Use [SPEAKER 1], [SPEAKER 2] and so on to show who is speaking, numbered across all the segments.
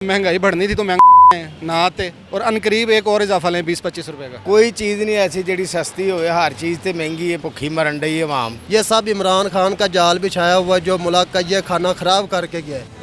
[SPEAKER 1] महंगाई बढ़नी थी तो महंगा ना आते और अनकरीब एक और इजाफा लें 20-25 रुपए का।
[SPEAKER 2] कोई चीज़ नहीं ऐसी जी सस्ती हो, हर चीज़ तो महंगी है, भुखी मरन रही है आवाम।
[SPEAKER 3] ये सब इमरान खान का जाल बिछाया हुआ है जो मुल्क का ये खाना ख़राब करके गया है।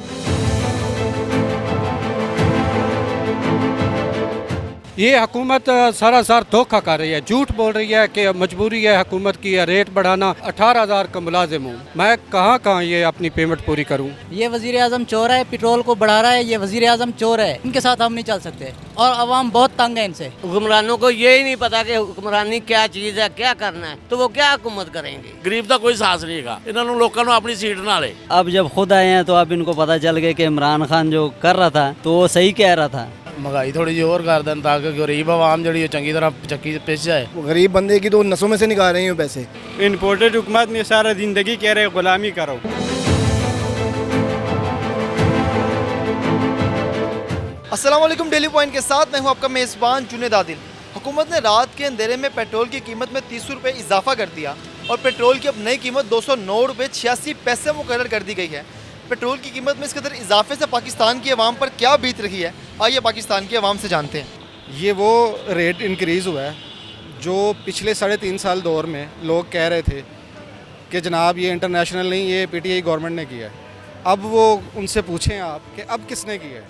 [SPEAKER 4] ये हुकूमत सरासर धोखा कर रही है, झूठ बोल रही है कि मजबूरी है हुकूमत की रेट बढ़ाना। 18,000 का मुलाजिम हूँ मैं, कहाँ ये अपनी पेमेंट पूरी करूँ।
[SPEAKER 5] ये वज़ीर आज़म चोर है, पेट्रोल को बढ़ा रहा है, ये वज़ीर आज़म चोर है, इनके साथ हम नहीं चल सकते और अवाम बहुत तंग है इनसे।
[SPEAKER 6] हुक्मरानों को ये ही नहीं पता कि हुक्मरानी क्या चीज़ है, क्या करना है, तो वो क्या हुकूमत करेंगे।
[SPEAKER 7] गरीब का कोई साहस नहीं है, इन्होंने लोगों को अपनी सीट ना ले।
[SPEAKER 8] अब जब खुद आए हैं तो अब इनको पता चल गया कि इमरान खान जो कर रहा था तो वो सही कह रहा था।
[SPEAKER 2] महंगाई थोड़ी जी और कर दें ताकि गरीब आवाम जी चंगी तरह चक्की पिस जाए।
[SPEAKER 3] गरीब बंदे की तो नसों में से निकाल रही हूँ पैसे।
[SPEAKER 4] इम्पोर्टेड हुकूमत ने सारा जिंदगी कह रहे गुलामी करो।
[SPEAKER 9] अस्सलाम वालेकुम, डेली पॉइंट के साथ मैं हूं आपका मेज़बान जुनेद आदिल। हुकूमत ने रात के अंधेरे में पेट्रोल की कीमत में 30 रुपये इजाफा कर दिया और पेट्रोल की अब नई कीमत 209 रुपये 86 पैसे मुकर्रर कर दी गई है। पेट्रोल की कीमत में इस कदर इजाफे से पाकिस्तान की आवाम पर क्या बीत रही है, आइए पाकिस्तान की आवाम से जानते हैं।
[SPEAKER 1] ये वो रेट इंक्रीज़ हुआ है जो पिछले 3.5 साल दौर में लोग कह रहे थे कि जनाब ये इंटरनेशनल नहीं, ये पीटीआई गवर्नमेंट ने किया है। अब वो उनसे पूछें आप कि अब किसने किया है।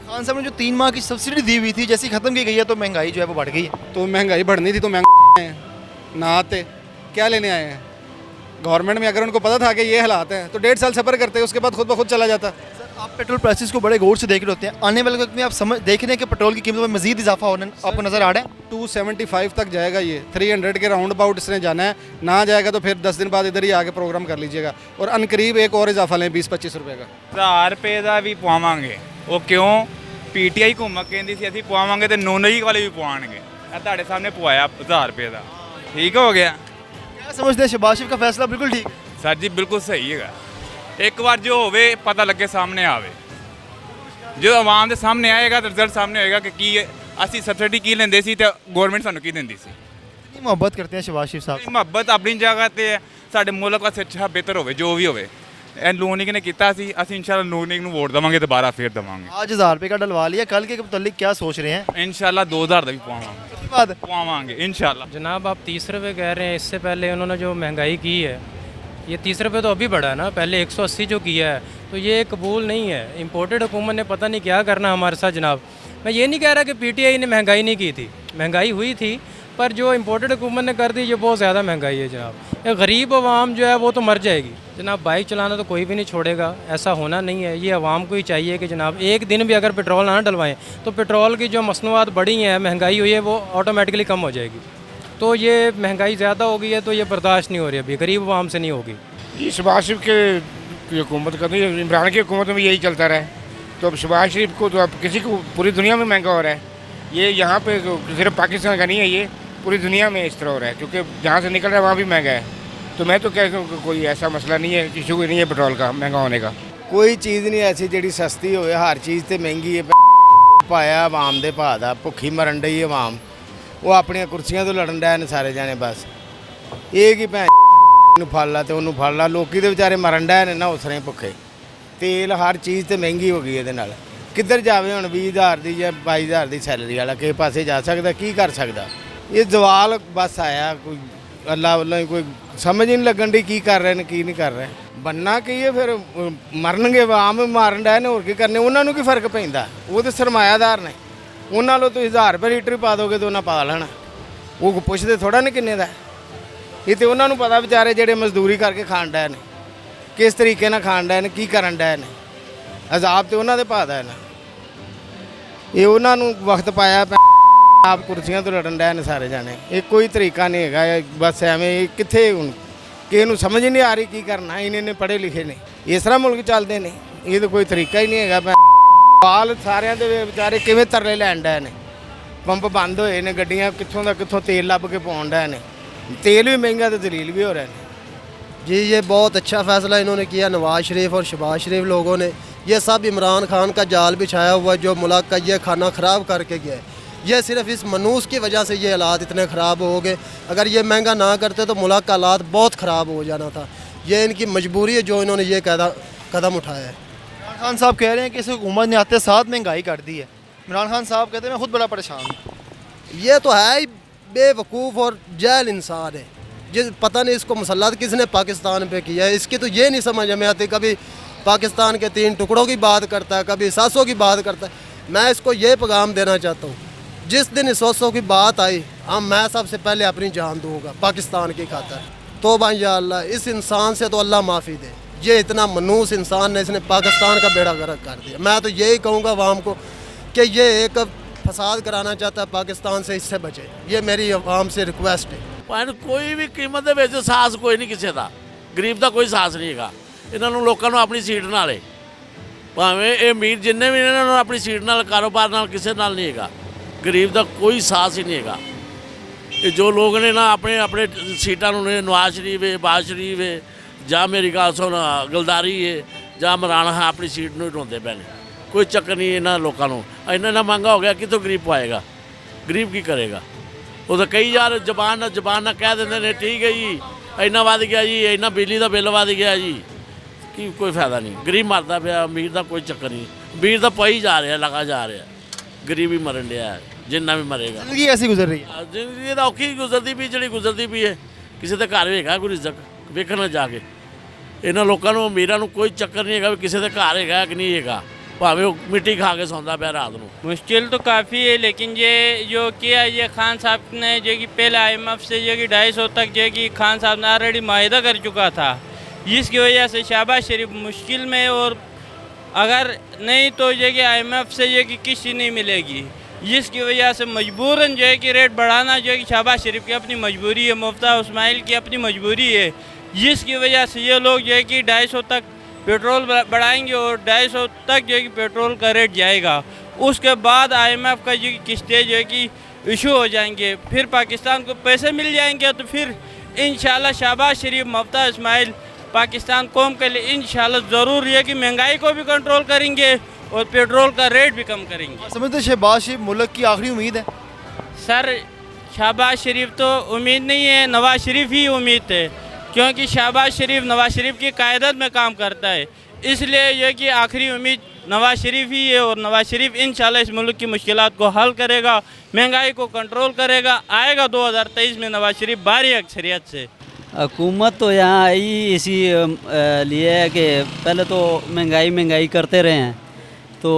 [SPEAKER 9] खान साहब ने जो 3 माह की सब्सिडी दी हुई थी जैसी ख़त्म की गई है तो महंगाई जो है वो बढ़ गई है।
[SPEAKER 1] तो महंगाई बढ़नी थी तो महंगा ना आते, क्या लेने आए हैं। गवर्नमेंट में अगर उनको पता था कि ये हालात हैं तो 1.5 साल सफ़र करते, उसके बाद खुद ब खुद चला जाता।
[SPEAKER 9] सर, आप पेट्रोल प्राइसेस को बड़े गौर से देख रहे होते हैं, आने वाले वक्त में आप देख रहे हैं कि पेट्रोल की कीमत में मजीद इजाफा होने आपको नज़र आ रहा है।
[SPEAKER 1] 275 तक जाएगा, ये 300 के राउंड अबाउट इसने जाना है। ना जाएगा तो फिर 10 दिन बाद इधर ही आके प्रोग्राम कर लीजिएगा और अनकरीब एक और इजाफा लें 20-25 रुपए का।
[SPEAKER 10] 1000 रुपये का भी पवावांगे, वो क्यों पीटीआई घूम कहती सी असीं पवावांगे तो नूनई वाले भी पवाणगे। तुहाडे सामने पवाया 1000 रुपये का, ठीक हो गया।
[SPEAKER 9] क्या समझते हैं, शहबाज शरीफ का फैसला बिल्कुल ठीक है?
[SPEAKER 10] सर जी बिल्कुल सही है। एक बार जो होवे पता लगे सामने आवे, जो आवाम के सामने आएगा तो रिजल्ट सामने होएगा कि असी सब्सिडी की लेंदे सी ते गवर्नमेंट सानू की दिंदी सी।
[SPEAKER 9] कितनी मोहब्बत करते हैं शहबाज शरीफ साहब?
[SPEAKER 10] मुहब्बत अपनी जगह ते है, साडे मुल्क वास्ते अच्छा बेहतर होवे जो भी होवे। लूनिक ने किया सी, असीं इंशाल्लाह लूनिक नूं वोट देवांगे, दोबारा फिर देवांगे।
[SPEAKER 9] आज 1000 रुपये का डलवा लिया, कल के मुतल्लिक क्या सोच रहे हैं?
[SPEAKER 10] इंशाल्लाह 2000 का भी पवावांगे इंशाल्लाह।
[SPEAKER 11] जनाब आप 30 रुपये कह रहे हैं, इससे पहले उन्होंने जो महंगाई की है ये 30 रुपये तो अभी बढ़ा है ना, पहले 180 जो किया है तो ये कबूल नहीं है। इम्पोर्टेड हुकूमत ने पता नहीं क्या करना हमारे साथ। जनाब मैं ये नहीं कह रहा कि पीटीआई ने महंगाई नहीं की थी, महंगाई हुई थी, पर जो इम्पोर्टेड हुकूमत ने कर दी ये बहुत ज़्यादा महंगाई है जनाब। एक गरीब आवाम जो है वो तो मर जाएगी जनाब। बाइक चलाना तो कोई भी नहीं छोड़ेगा, ऐसा होना नहीं है। ये आवाम को ही चाहिए कि जनाब एक दिन भी अगर पेट्रोल ना डलवाएं तो पेट्रोल की जो मसनूआत बढ़ी हैं, महंगाई हुई है, वो ऑटोमेटिकली कम हो जाएगी। तो ये महंगाई ज़्यादा हो गई है तो ये बर्दाश्त नहीं हो रही, अभी गरीब आवाम से नहीं होगी।
[SPEAKER 12] ये शहबाज शरीफ की हुकूमत कर रही है, इमरान की हुकूमत में यही चलता रहा है। तो अब शहबाज शरीफ को तो अब किसी को पूरी दुनिया में महंगा हो रहा है। ये यहाँ पे सिर्फ पाकिस्तान का नहीं है, ये पूरी दुनिया में इस तरह हो रहा है क्योंकि जहाँ से निकल रहा है वहाँ भी महंगा है। तो मैं तो कहता हूँ कि कोई ऐसा मसला नहीं है, किसी को नहीं है पेट्रोल का महंगा होने का।
[SPEAKER 2] कोई चीज़ नहीं ऐसी जी सस्ती हो, हर चीज़ तो महंगी है। पाया आवाम के भाव का, भुखी मरन रही आवाम। वो अपन कुर्सियां तो लड़न डे ने सारे जाने, बस ये कि भैन फड़ ला तो उन्होंने फड़ ला। लोग तो बेचारे मरन डे ने ना उसने भुखे। तेल हर चीज़ तो महंगी हो गई है। किधर जाए हम 20,000 की या 22,000 की सैलरी वाला किस पासे जा सकता, की कर सकता। ये जवाल बस आया, कोई अल्लाह वालों कोई समझ ही नहीं लगन डी की कर रहे हैं की नहीं कर रहे। बनना की है फिर मरनगे, आम मारन डे ने, होर की करने। उन्होंने की फर्क पैंदा, वो तो सरमायादार ने। उन्होंने तो 1000 रुपये लीटर पा दोगे तो उन्हें पा लेना, वो पुछते थोड़ा ने किन्ने दा। ये तो उन्होंने पता बेचारे ਜਿਹੜੇ मजदूरी करके खान डे ने किस तरीके ਨਾਲ खान डे ने, की करन डे ने। अजाब तो उन्होंने पा दा ना, ये उन्होंने वक्त पाया आप कुर्सियां तो लड़न डे ने सारे जाने। ये कोई तरीका नहीं है, बस एवें कितने हूँ कि समझ ही नहीं आ रही की करना। इन्हें पढ़े लिखे ने, इस तरह मुल्क चलते हैं, ये तो कोई तरीका ही नहीं है। बाल सारे बेचारे किवें तरले लैन डे ने, पंप बंद होए ने, गड्डियां कित्थों दा कित्थों तेल लभ के पाउण डे ने। तेल भी महंगा तो दलील भी हो रहे हैं।
[SPEAKER 3] जी ये बहुत अच्छा फ़ैसला इन्होंने किया नवाज़ शरीफ और शहबाज शरीफ लोगों ने। ये सब इमरान खान का जाल बिछाया हुआ है जो मुल्क का ये खाना ख़राब करके गया है। ये सिर्फ इस मनूस की वजह से ये हालात इतने ख़राब हो गए। अगर ये महंगा ना करते तो मुल्क का हालात बहुत ख़राब हो जाना था। ये इनकी मजबूरी है जो इन्होंने ये कदम उठाया है।
[SPEAKER 9] खान साहब कह रहे हैं कि इस हुकूमत ने आते साथ महंगाई कर दी है। इमरान खान साहब कहते हैं मैं खुद बड़ा परेशान हूँ।
[SPEAKER 3] ये तो है ही बेवकूफ़ और जैल इंसान है। जिस पता नहीं इसको मुसल्लत किसने पाकिस्तान पे किया है। इसकी तो ये नहीं समझ में आती, कभी पाकिस्तान के 3 टुकड़ों की बात करता है, कभी 700 की बात करता है। मैं इसको ये पैगाम देना चाहता हूँ, जिस दिन इस 700 की बात आई मैं सबसे पहले अपनी जान दूंगा पाकिस्तान की खातर। तो भाई या अल्लाह, इस इंसान से तो अल्लाह माफ़ी दे। ये इतना मनूस इंसान ने, इसने पाकिस्तान का बेड़ा गर्क कर दिया। मैं तो यही कहूँगा आवाम को कि ये एक फसाद कराना चाहता है पाकिस्तान से, इससे बचे। ये मेरी आवाम से रिक्वेस्ट है।
[SPEAKER 7] पर कोई भी कीमत ਦੇ ਵਿੱਚ ਸਾਹਸ ਕੋਈ ਨਹੀਂ ਕਿਸੇ ਦਾ, ਗਰੀਬ ਦਾ ਕੋਈ ਸਾਹਸ ਨਹੀਂ ਹੈਗਾ। ਇਹਨਾਂ ਨੂੰ ਲੋਕਾਂ ਨੂੰ ਆਪਣੀ ਸੀਟ ਨਾਲ ਹੈ, ਭਾਵੇਂ ਇਹ ਅਮੀਰ ਜਿੰਨੇ ਵੀ ਨੇ, ਇਹਨਾਂ ਨੂੰ ਆਪਣੀ ਸੀਟ ਨਾਲ, ਕਾਰੋਬਾਰ ਨਾਲ, ਕਿਸੇ ਨਾਲ ਨਹੀਂ ਹੈਗਾ। ਗਰੀਬ ਦਾ ਕੋਈ ਸਾਹਸ ਹੀ ਨਹੀਂ ਹੈਗਾ। ਇਹ ਜੋ ਲੋਕ ਨੇ ਨਾ ਆਪਣੇ ਆਪਣੇ ਸੀਟਾਂ ਨੂੰ ਨੇ, ਨਵਾਜ਼ ਸ਼ਰੀਫ ਹੈ, ਬਾਜ਼ ਸ਼ਰੀਫ ਹੈ, ਜਾਂ ਮੇਰੀ ਗੱਲ ਸੁਣ ਗਲਦਾਰੀ ਹੈ, ਜਾਂ ਇਮਰਾਨ ਖਾਨ ਆਪਣੀ ਸੀਟ ਨੂੰ ਹੀ ਢੋਂਦੇ ਪਏ ਨੇ। ਕੋਈ ਚੱਕਰ ਨਹੀਂ ਇਹਨਾਂ ਲੋਕਾਂ ਨੂੰ। ਇੰਨਾ ਮਹਿੰਗਾ ਹੋ ਗਿਆ, ਕਿੱਥੋਂ ਗਰੀਬ ਪਾਏਗਾ? ਗਰੀਬ ਕੀ ਕਰੇਗਾ? ਉਹ ਤਾਂ ਕਈ ਯਾਰ ਜ਼ਬਾਨ ਨਾਲ ਕਹਿ ਦਿੰਦੇ ਨੇ ਠੀਕ ਹੈ ਜੀ, ਇੰਨਾ ਵੱਧ ਗਿਆ ਜੀ, ਇੰਨਾ ਬਿਜਲੀ ਦਾ ਬਿੱਲ ਵੱਧ ਗਿਆ ਜੀ। ਕੀ ਕੋਈ ਫਾਇਦਾ ਨਹੀਂ। ਗਰੀਬ ਮਰਦਾ ਪਿਆ, ਅਮੀਰ ਦਾ ਕੋਈ ਚੱਕਰ ਨਹੀਂ। ਅਮੀਰ ਤਾਂ ਪਈ ਜਾ ਰਿਹਾ, ਲਗਾ ਜਾ ਰਿਹਾ, ਗਰੀਬ ਹੀ ਮਰਨ ਡਿਆ, ਜਿੰਨਾ ਵੀ ਮਰੇਗਾ।
[SPEAKER 9] ਜ਼ਿੰਦਗੀ ਐਸੀ ਗੁਜ਼ਰ ਰਹੀ ਹੈ।
[SPEAKER 7] ਜ਼ਿੰਦਗੀ ਤਾਂ ਔਖੀ ਗੁਜ਼ਰਦੀ ਪਈ, ਜਿਹੜੀ ਗੁਜ਼ਰਦੀ ਪਈ ਹੈ। ਕਿਸੇ ਦੇ ਘਰ ਹੈਗਾ ਕੋਈ ਰਿਜ਼ਕ, ਵੇਖਣਾ ਜਾ ਕੇ। ਇਹਨਾਂ ਲੋਕਾਂ ਨੂੰ, ਅਮੀਰਾਂ ਨੂੰ ਕੋਈ ਚੱਕਰ ਨਹੀਂ ਹੈਗਾ ਵੀ ਕਿਸੇ ਦੇ ਘਰ ਹੈਗਾ ਕਿ ਨਹੀਂ ਹੈਗਾ, ਭਾਵੇਂ ਉਹ ਮਿੱਟੀ ਖਾ ਕੇ ਸੌਂਦਾ ਪਿਆ ਰਾਤ ਨੂੰ।
[SPEAKER 11] मुश्किल तो काफ़ी है, लेकिन ये जो किया ये खान साहब ने जो कि पहले IMF से जो कि 250 तक जो कि खान साहब ने ऑलरेडी माहिदा कर चुका था, जिसकी वजह से शहबाज शरीफ मुश्किल में। और अगर नहीं तो जो कि IMF से जो कि किस्त नहीं मिलेगी, जिसकी वजह से मजबूरन जो है कि रेट बढ़ाना जो है कि शहबाज शरीफ की अपनी मजबूरी है, मुफ्ता इस्माइल की अपनी मजबूरी है, जिसकी वजह से ये लोग जो है कि 250 तक पेट्रोल बढ़ाएंगे और 250 तक जो है कि पेट्रोल का रेट जाएगा। उसके बाद IMF का जो किस्तें जो है कि इशू हो जाएंगे, फिर पाकिस्तान को पैसे मिल जाएंगे, तो फिर इंशाल्लाह शहबाज शरीफ, मुफ्ता इस्माइल पाकिस्तान कौम के लिए इंशाल्लाह ज़रूर है कि महंगाई को भी कंट्रोल करेंगे और पेट्रोल का रेट भी कम करेंगे।
[SPEAKER 9] समझते शहबाज शरीफ मुल्क की आखिरी उम्मीद है?
[SPEAKER 11] सर शहबाज शरीफ तो उम्मीद नहीं है, नवाज शरीफ ही उम्मीद है, क्योंकि शहबाज शरीफ नवाज शरीफ की क़यादत में काम करता है। इसलिए यह कि आखिरी उम्मीद नवाज शरीफ ही है, और नवाज शरीफ इंशाल्लाह इस मुल्क की मुश्किलात को हल करेगा, महंगाई को कंट्रोल करेगा। आएगा 2023 में नवाज शरीफ भारी अक्सरियत से।
[SPEAKER 8] हुकूमत तो यहाँ आई इसी लिए है कि पहले तो महंगाई करते रहे हैं, तो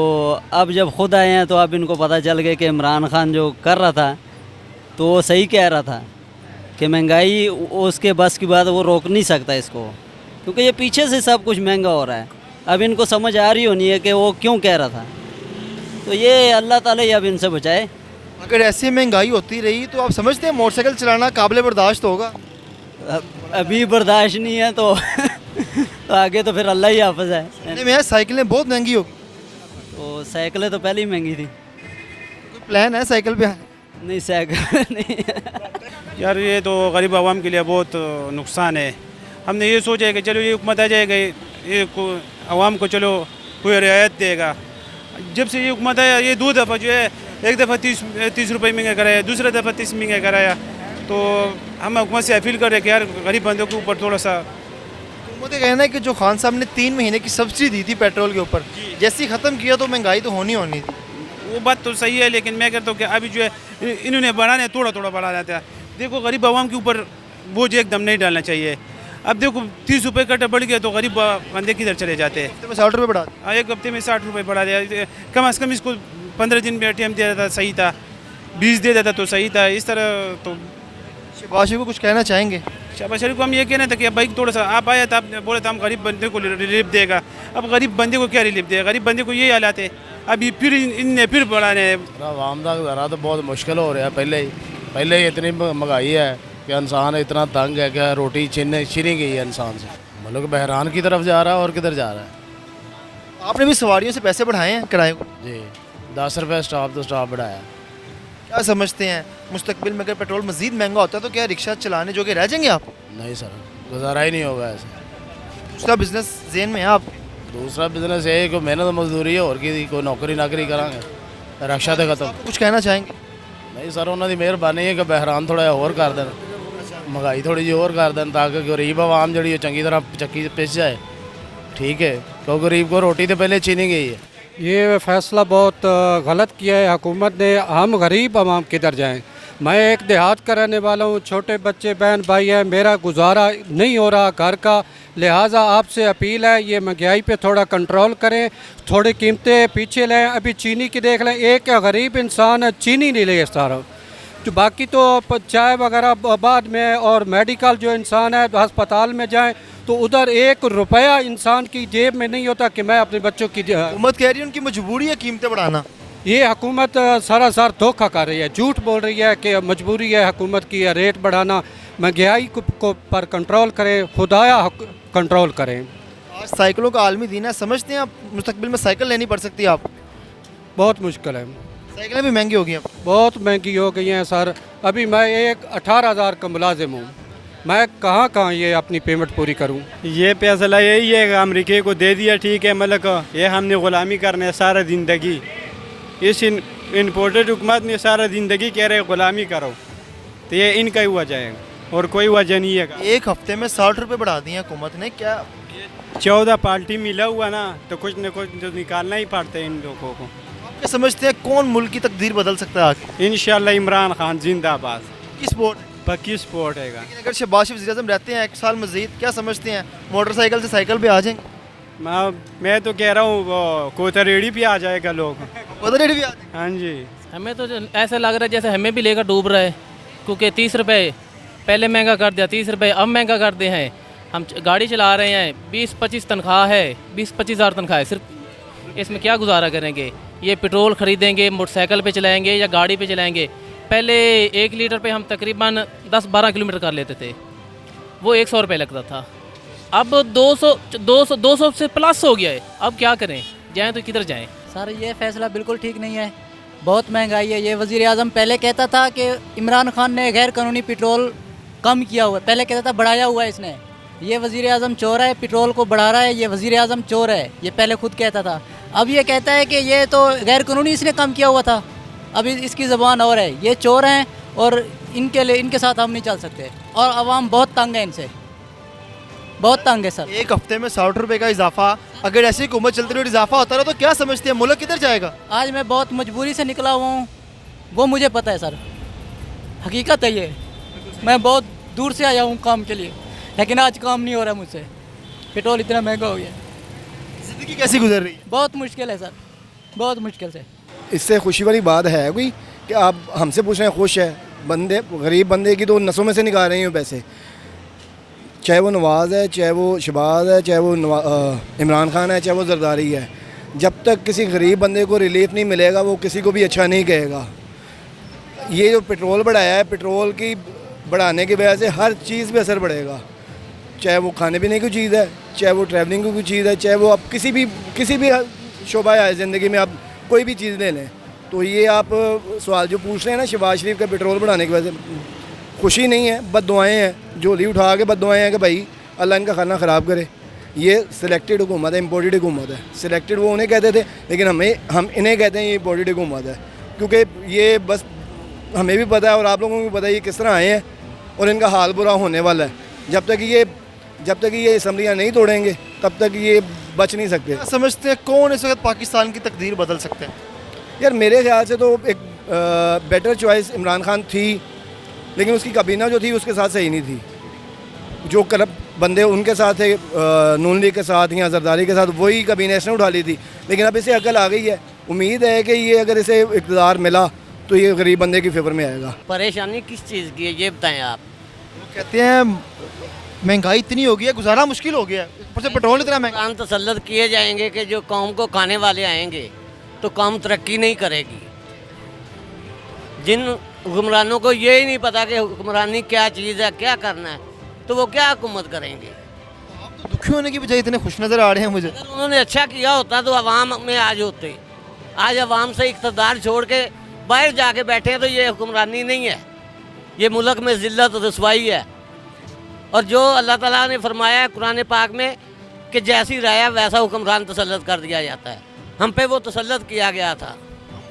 [SPEAKER 8] अब जब खुद आए हैं तो अब इनको पता चल गया कि इमरान खान जो कर रहा था तो वो सही कह रहा था कि महंगाई उसके बस की बात, वो रोक नहीं सकता इसको, क्योंकि ये पीछे से सब कुछ महंगा हो रहा है। अब इनको समझ आ रही होनी है कि वो क्यों कह रहा था, तो ये अल्लाह ताला ही अब इनसे बचाए।
[SPEAKER 9] अगर ऐसी महंगाई होती रही तो आप समझते हैं मोटरसाइकिल चलाना काबिल बर्दाश्त होगा?
[SPEAKER 8] अभी बर्दाश्त नहीं है तो तो आगे तो फिर अल्लाह ही हाफ़िज़ है।
[SPEAKER 9] नहीं, मैं साइकिलें बहुत महंगी होगी।
[SPEAKER 8] तो साइकिलें तो पहले ही महंगी थी।
[SPEAKER 9] कोई प्लान है साइकिल पे?
[SPEAKER 8] नहीं साइकिल नहीं।
[SPEAKER 13] यार ये तो गरीब आवाम के लिए बहुत नुकसान है। हमने ये सोचा है कि चलो ये हुकूमत आ जाएगा, ये आवाम को चलो कोई रियायत देगा। जब से ये हुकूमत आया, ये 2 दफ़ा जो है, एक दफ़ा 30 रुपये महंगा कराया, दूसरा दफ़ा 30 महंगा कराया। तो हम हुकूमत से अपील कर रहे हैं कि यार गरीब बंदों के ऊपर थोड़ा सा।
[SPEAKER 9] मुझे कहना है कि जो खान साहब ने 3 महीने की सब्सिडी दी थी पेट्रोल के ऊपर, जैसे ही ख़त्म किया तो महंगाई तो होनी थी।
[SPEAKER 13] वो बात तो सही है, लेकिन मैं कहता हूँ कि अभी जो है इन्होंने बढ़ाना है, थोड़ा बढ़ा देता है। देखो गरीब आवाम के ऊपर बोझ एकदम नहीं डालना चाहिए। अब देखो 30 रुपये कट्टा बढ़ गया तो गरीब बंदे किधर चले जाते हैं?
[SPEAKER 9] 60 रुपये बढ़ा।
[SPEAKER 13] हाँ, एक हफ्ते में 60 रुपये बढ़ा दिया। कम अज़ कम इसको 15 दिन में ATM दे देता सही था, 20 दे देता तो सही था। इस तरह तो
[SPEAKER 9] शहबाज शरीफ को कुछ कहना चाहेंगे?
[SPEAKER 13] शहबाज शरीफ को हम ये कहना था कि भाई थोड़ा सा आप आया था, आपने बोला था हम गरीब बंदे को रिलीफ देगा। अब गरीब बंदे को क्या रिलीफ देगा? गरीब बंदे को ये हालात है। अभी फिर इनने फिर बढ़ाने
[SPEAKER 2] आवाम का गुजारा तो बहुत मुश्किल हो रहा है। पहले ही इतनी महंगाई है कि इंसान इतना तंग है कि रोटी छिनी गई है इंसान से। मतलब बहरान की तरफ जा रहा है। और किधर जा रहा है?
[SPEAKER 9] आपने भी सवारियों से पैसे बढ़ाए हैं किराए को?
[SPEAKER 2] जी 10 रुपये स्टॉप बढ़ाया।
[SPEAKER 9] क्या समझते हैं मुस्तकबिल में अगर पेट्रोल मज़ीद महंगा होता है तो क्या रिक्शा चलाने जोगे रह जाएंगे आप?
[SPEAKER 2] नहीं सर, गुजारा ही नहीं होगा ऐसे।
[SPEAKER 9] दूसरा बिजनेस जेन में है आप?
[SPEAKER 2] दूसरा बिजनेस ये कोई मेहनत मजदूरी है और की कोई नौकरी नाकरी करांगे, रक्षा तो खत्म।
[SPEAKER 9] कुछ कहना चाहेंगे?
[SPEAKER 2] नहीं सर, उन्होंने मेहरबानी है कि बहरान थोड़ा और कर दें, महंगाई थोड़ी जी और कर दें, ताकि गरीब आवाम जी चंगी तरह चक्की पिस जाए। ठीक है। तो गरीब को रोटी तो पहले छीनी गई है।
[SPEAKER 4] ये फैसला बहुत गलत किया है हुकूमत ने। हम गरीब आवाम किधर जाएं? मैं एक देहात का रहने वाला हूँ, छोटे बच्चे बहन भाई हैं, मेरा गुजारा नहीं हो रहा घर का। लिहाजा आपसे अपील है ये महंगाई पे थोड़ा कंट्रोल करें, थोड़ी कीमतें पीछे लें। अभी चीनी की देख लें, एक गरीब इंसान चीनी नहीं ले सकता, जो बाकी तो चाय वगैरह बाद में, और मेडिकल जो इंसान है अस्पताल में जाएं तो उधर 1 रुपया इंसान की जेब में नहीं होता कि मैं अपने बच्चों की।
[SPEAKER 9] हुकूमत कह रही है उनकी मजबूरी है कीमतें बढ़ाना।
[SPEAKER 4] ये हुकूमत सरासर धोखा कर रही है, झूठ बोल रही है कि मजबूरी है हुकूमत की रेट बढ़ाना। महंगाई को पर कंट्रोल करें, खुदाया कंट्रोल करें।
[SPEAKER 9] आज साइकिलों का आलमी दिन है, समझते हैं आप मुस्तकबिल में साइकिल लेनी पड़ सकती है आप?
[SPEAKER 4] बहुत मुश्किल है,
[SPEAKER 9] साइकिलें भी महंगी हो गई हैं।
[SPEAKER 4] बहुत महंगी हो गई हैं सर। अभी मैं एक 18,000 का मुलाजिम हूँ, मैं कहाँ ये अपनी पेमेंट पूरी करूँ?
[SPEAKER 13] ये फैसला यही है कि अमेरिका को दे दिया, ठीक है, मतलब ये हमने ग़ुलामी करना है सारा ज़िंदगी। इस इम्पोर्टेड हुकूमत ने सारा ज़िंदगी कह रहे ग़ुलामी करो, तो ये इनका ही वजह है और कोई वजह नहीं है।
[SPEAKER 9] एक हफ्ते में 60 रुपये बढ़ा दिए हुकूमत ने। क्या
[SPEAKER 13] 14 पार्टी मिला हुआ ना, तो कुछ न कुछ तो निकालना ही पड़ता है इन लोगों को।
[SPEAKER 9] क्या समझते हैं कौन मुल्क की तकदीर बदल सकता है आगे?
[SPEAKER 13] इंशाल्लाह इमरान खान जिंदाबाद।
[SPEAKER 9] किस वोट?
[SPEAKER 13] पक्की सपोर्ट है।
[SPEAKER 9] अगर शहबाज शरीफ वज़ीर-ए-आज़म रहते हैं 1 साल मजीद, क्या समझते हैं मोटरसाइकिल से साइकिल पे आ जाएंगे?
[SPEAKER 13] मैं तो कह रहा हूँ कोता रेडी पे आ जाएगा लोग।
[SPEAKER 9] कोता रेडी भी आ जाएगा?
[SPEAKER 13] हाँ जी।
[SPEAKER 11] हमें तो ऐसा लग रहा है जैसे हमें भी लेकर डूब रहा है, क्योंकि 30 रुपये पहले महंगा कर दिया, 30 रुपये अब महंगा कर दिए हैं। हम गाड़ी चला रहे हैं, 20-25 तनख्वाह है, 20-25 हज़ार तनख्वाह है, सिर्फ इसमें क्या गुजारा करेंगे? ये पेट्रोल ख़रीदेंगे, मोटरसाइकिल पे चलाएंगे या गाड़ी पे चलाएंगे? पहले 1 लीटर पे हम तकरीबन 10-12 किलोमीटर कर लेते थे, वो 100 रुपये लगता था। अब 200 से प्लस हो गया है। अब क्या करें, जाएं तो किधर जाएं?
[SPEAKER 5] सर ये फैसला बिल्कुल ठीक नहीं है, बहुत महंगाई है। ये वज़ीर आज़म पहले कहता था कि इमरान खान ने गैर कानूनी पेट्रोल कम किया हुआ है, पहले कहता था बढ़ाया हुआ है इसने। ये वज़ीर आज़म चोर है, पेट्रोल को बढ़ा रहा है, ये वज़ीर आज़म चोर है, ये पहले खुद कहता था। अब ये कहता है कि ये तो गैर कानूनी इसने कम किया हुआ था। अब इसकी ज़बान और है, ये चोर हैं और इनके साथ हम नहीं चल सकते, और आवाम बहुत तंग है इनसे, बहुत तंग है सर।
[SPEAKER 9] एक हफ्ते में 60 रुपये का इजाफा, अगर ऐसी हुकूमत चलती रही इजाफा होता रहा तो क्या समझते हैं मुल्क किधर जाएगा?
[SPEAKER 5] आज मैं बहुत मजबूरी से निकला हुआ हूँ, वो मुझे पता है सर, हकीकत है ये। मैं बहुत दूर से आया हूँ काम के लिए, लेकिन आज काम नहीं हो रहा मुझसे, पेट्रोल इतना महंगा हो गया।
[SPEAKER 9] ज़िंदगी कैसी गुजर रही है?
[SPEAKER 5] बहुत मुश्किल है सर, बहुत मुश्किल से।
[SPEAKER 2] इससे खुशी वाली बात है कोई कि आप हमसे पूछ रहे हैं खुश है? बंदे, गरीब बंदे की तो नसों में से निकाल रही हैं पैसे, चाहे वो नवाज़ है, चाहे वो शहबाज है, चाहे वो इमरान खान है, चाहे वो जरदारी है। जब तक किसी गरीब बंदे को रिलीफ नहीं मिलेगा वो किसी को भी अच्छा नहीं कहेगा। ये जो पेट्रोल बढ़ाया है, पेट्रोल की बढ़ाने की वजह से हर चीज़ पे असर पड़ेगा, चाहे वो खाने पीने की चीज़ है, चाहे वो ट्रैवलिंग की कोई चीज़ है, चाहे वो आप किसी भी शोबा है ज़िंदगी में आप कोई भी चीज़ ले लें। तो ये आप सवाल जो पूछ रहे हैं ना शहबाज शरीफ का पेट्रोल बढ़ाने की वजह से, खुशी नहीं है, बददुआएँ हैं, झोली उठा के बददुआएँ हैं कि भाई अल्लाह इनका खाना ख़राब करे। ये सिलेक्टेड हुकूमत है, इम्पोर्टेड हुकूमत है। सिलेक्टेड वो उन्हें कहते थे, लेकिन हम इन्हें कहते हैं ये इम्पोर्टेड हुकूमत है, क्योंकि ये बस हमें भी पता है और आप लोगों को भी पता है ये किस तरह आए हैं और इनका हाल बुरा होने वाला है। जब तक ये असम्बलियाँ नहीं तोड़ेंगे तब तक ये बच नहीं सकते।
[SPEAKER 9] समझते हैं कौन इस वक्त पाकिस्तान की तकदीर बदल सकते हैं?
[SPEAKER 2] यार मेरे ख्याल से तो एक बेटर चॉइस इमरान खान थी, लेकिन उसकी काबीना जो थी उसके साथ सही नहीं थी। जो करप्ट बंदे उनके साथ थे, नून लीग के साथ या जरदारी के साथ, वही काबीना इसने उठा ली थी। लेकिन अब इसे अकल आ गई है, उम्मीद है कि ये अगर इसे इक़्तिदार मिला तो ये गरीब बंदे की फेवर में आएगा।
[SPEAKER 6] परेशानी किस चीज़ की है ये बताएं आप?
[SPEAKER 9] वो कहते हैं महंगाई इतनी हो गई है, गुजारा मुश्किल हो गया है, ऊपर से पेट्रोल इतना महंगा।
[SPEAKER 6] तसल्लुत किए जाएंगे कि जो कौम को खाने वाले आएंगे तो कौम तरक्की नहीं करेगी। जिन हुक्मरानों को ये ही नहीं पता कि हुक्मरानी क्या चीज़ है, क्या करना है, तो वो क्या हुकूमत करेंगे?
[SPEAKER 9] आप तो दुखी होने की बजाय इतने खुश नज़र आ रहे हैं मुझे।
[SPEAKER 6] अगर उन्होंने अच्छा किया होता तो अवाम में आज होते। आज अवाम से इक़्तिदार छोड़ के बाहर जाके बैठे हैं, तो ये हुक्मरानी नहीं है, ये मुल्क में ज़िल्लत और रुसवाई है। और जो अल्लाह ताला ने फरमाया है कुरान पाक में कि जैसी राय वैसा हुक्मरान तसल्लुत कर दिया जाता है, हम पे वो तसल्लुत किया गया था।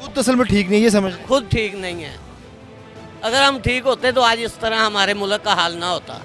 [SPEAKER 9] खुद असल में ठीक नहीं, ये समझ
[SPEAKER 6] खुद ठीक नहीं है। अगर हम ठीक होते तो आज इस तरह हमारे मुल्क का हाल ना होता।